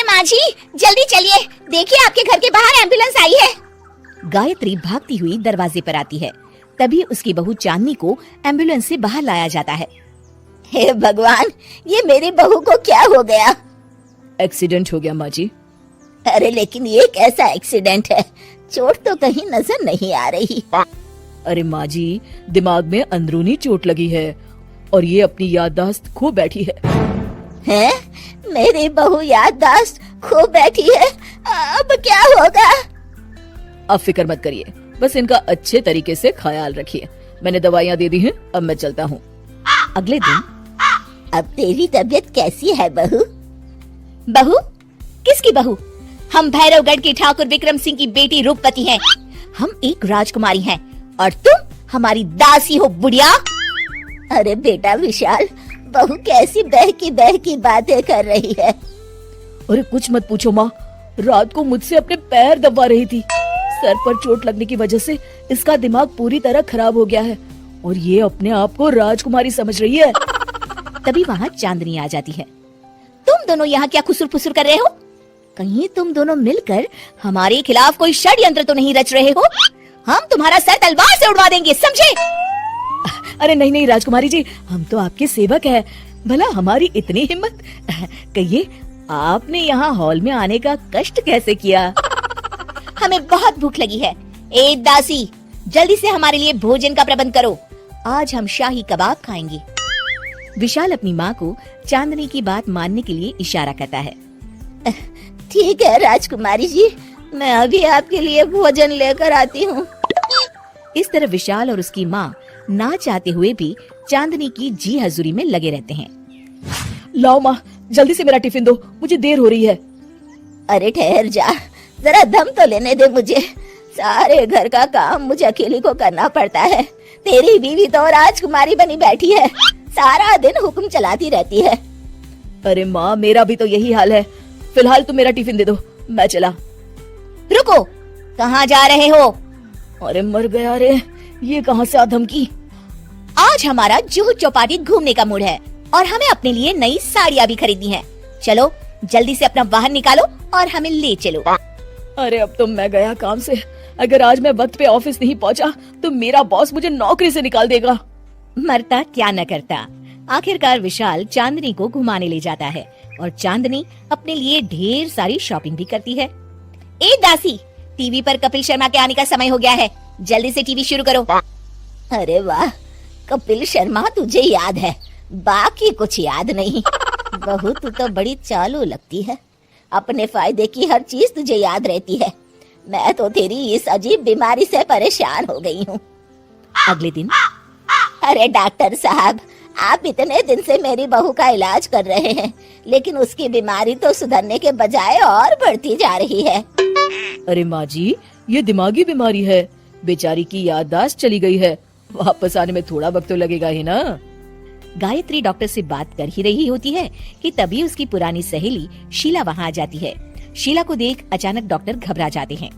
अरे माँ जी, जल्दी चलिए, देखिए आपके घर के बाहर एम्बुलेंस आई है। गायत्री भागती हुई दरवाजे पर आती है। तभी उसकी बहू चांदनी को एम्बुलेंस से बाहर लाया जाता है। हे भगवान, ये मेरी बहू को क्या हो गया? एक्सीडेंट हो गया माँ जी। अरे लेकिन ये कैसा एक्सीडेंट है? चोट तो कहीं नजर नहीं आ रही। अरे माँ जी, दिमाग में अंदरूनी चोट लगी है और ये अपनी याददाश्त खो बैठी है। हैं? मेरी बहू याददाश्त खो बैठी है, अब क्या होगा? आप फिक्र मत करिए, बस इनका अच्छे तरीके से ख्याल रखिए। मैंने दवाइयाँ दे दी हैं, अब मैं चलता हूँ। अगले दिन अब तेरी तबीयत कैसी है बहू? बहू? किसकी बहू? हम भैरवगढ़ के ठाकुर विक्रम सिंह की बेटी रूपवती हैं। हम एक राजकुमारी हैं और तुम हमारी दासी हो बुढ़िया। अरे बेटा विशाल, बहू कैसी बहकी बातें कर रही है। अरे कुछ मत पूछो माँ, रात को मुझसे अपने पैर दबा रही थी। सर पर चोट लगने की वजह से इसका दिमाग पूरी तरह खराब हो गया है और ये अपने आप को राजकुमारी समझ रही है। तभी वहाँ चांदनी आ जाती है। तुम दोनों यहाँ क्या खुसुर फुसुर कर रहे हो? कहीं तुम दोनों मिलकर हमारे खिलाफ कोई षड्यंत्र तो नहीं रच रहे हो? हम तुम्हारा सर तलवार से उड़वा देंगे, समझे? अरे नहीं नहीं राजकुमारी जी, हम तो आपके सेवक हैं। भला हमारी इतनी हिम्मत? कहिए, आपने यहाँ हॉल में आने का कष्ट कैसे किया? हमें बहुत भूख लगी है। ए दासी, जल्दी से हमारे लिए भोजन का प्रबंध करो। आज हम शाही कबाब खाएंगे। विशाल अपनी माँ को चांदनी की बात मानने के लिए इशारा करता है। ठीक है राजकुमारी जी, मैं अभी आपके लिए भोजन लेकर आती हूँ। इस तरह विशाल और उसकी माँ ना चाहते हुए भी चांदनी की जी हजूरी में लगे रहते हैं। लाओ माँ, जल्दी से मेरा टिफिन दो, मुझे देर हो रही है। अरे ठहर जा, जरा दम तो लेने दे मुझे। सारे घर का काम मुझे अकेली को करना पड़ता है। तेरी बीवी तो राजकुमारी बनी बैठी है, सारा दिन हुक्म चलाती रहती है। अरे माँ, मेरा भी तो यही हाल है। फिलहाल तुम मेरा टिफिन दे दो, मैं चला। रुको, कहाँ जा रहे हो? अरे मर गया रे, ये कहाँ से आ धमकी? आज हमारा जुहू चौपाटी घूमने का मूड है और हमें अपने लिए नई साड़ियाँ भी खरीदनी है। चलो जल्दी से अपना वाहन निकालो और हमें ले चलो। अरे अब तो मैं गया काम से। अगर आज मैं वक्त पे ऑफिस नहीं पहुँचा तो मेरा बॉस मुझे नौकरी से निकाल देगा। मरता क्या न करता। आखिरकार विशाल चांदनी को घुमाने ले जाता है और चांदनी अपने लिए ढेर सारी शॉपिंग भी करती है। ए दासी, टीवी पर कपिल शर्मा के आने का समय हो गया है, जल्दी से टीवी शुरू करो। अरे वाह, कपिल शर्मा तुझे याद है, बाकी कुछ याद नहीं। बहू तू तो बड़ी चालू लगती है, अपने फायदे की हर चीज तुझे याद रहती है। मैं तो तेरी इस अजीब बीमारी से परेशान हो गई हूँ। अगले दिन, अरे डॉक्टर साहब, आप इतने दिन से मेरी बहू का इलाज कर रहे हैं, लेकिन उसकी बीमारी तो सुधरने के बजाय और बढ़ती जा रही है। अरे माँ जी, ये दिमागी बीमारी है। बेचारी की याददाश्त चली गई है, वापस आने में थोड़ा वक्त तो लगेगा ही ना। गायत्री डॉक्टर से बात कर ही रही होती है कि तभी उसकी पुरानी सहेली शीला वहाँ आ जाती है। शीला को देख अचानक डॉक्टर घबरा जाते हैं।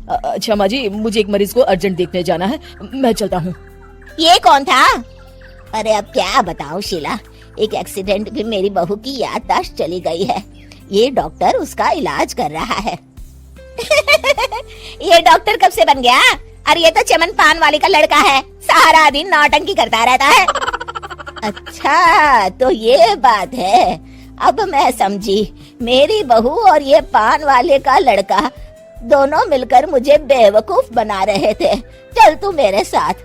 अच्छा माँ जी, मुझे एक मरीज को अर्जेंट देखने जाना है, मैं चलता हूँ। ये कौन था? अरे अब क्या बताऊं शीला, एक एक्सीडेंट में मेरी बहू की याददाश्त चली गई है। ये डॉक्टर उसका इलाज कर रहा है। ये डॉक्टर कब से बन गया? अरे ये तो चमन पान वाले का लड़का है, सारा दिन नौटंकी करता रहता है। अच्छा तो ये बात है, अब मैं समझी। मेरी बहू और ये पान वाले का लड़का दोनों मिलकर मुझे बेवकूफ बना रहे थे। चल तू मेरे साथ।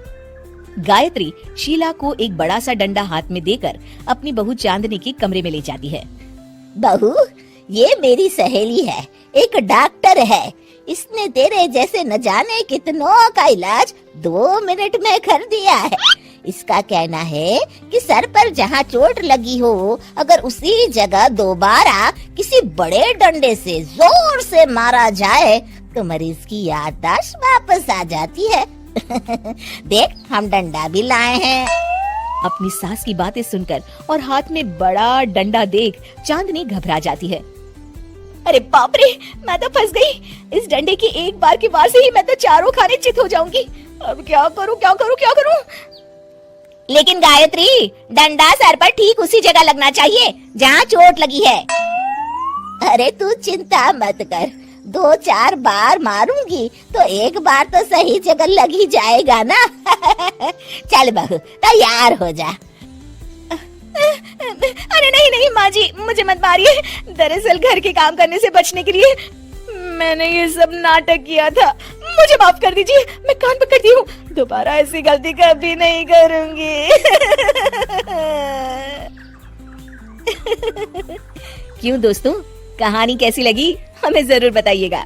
गायत्री शीला को एक बड़ा सा डंडा हाथ में देकर अपनी बहू चांदनी के कमरे में ले जाती है। बहू, ये मेरी सहेली है, एक डॉक्टर है। इसने तेरे जैसे न जाने कितनों का इलाज 2 मिनट में कर दिया है। इसका कहना है कि सर पर जहाँ चोट लगी हो, अगर उसी जगह दोबारा किसी बड़े डंडे से जोर से मारा जाए तो मरीज की याददाश्त वापस आ जाती है। देख, हम डंडा भी लाए हैं। अपनी सास की बातें सुनकर और हाथ में बड़ा डंडा देख चांदनी घबरा जाती है। अरे बाप रे, मैं तो फंस गई। इस डंडे की एक बार की वार से ही मैं तो चारों खाने चित हो जाऊंगी। अब क्या करूं, क्या करूं, क्या करूं? लेकिन गायत्री, डंडा सर पर ठीक उसी जगह लगना चाहिए जहाँ चोट लगी है। अरे तू चिंता मत कर, 2-4 बार मारूंगी तो एक बार तो सही जगह लग ही जाएगा ना। चल बहू तैयार हो जा। अरे नहीं नहीं माँ जी, मुझे मत मारिए। दरअसल घर के काम करने से बचने के लिए मैंने ये सब नाटक किया था। मुझे माफ कर दीजिए, मैं कान पकड़ती हूँ, दोबारा ऐसी गलती कभी नहीं करूंगी। क्यों दोस्तों, कहानी कैसी लगी हमें जरूर बताइएगा।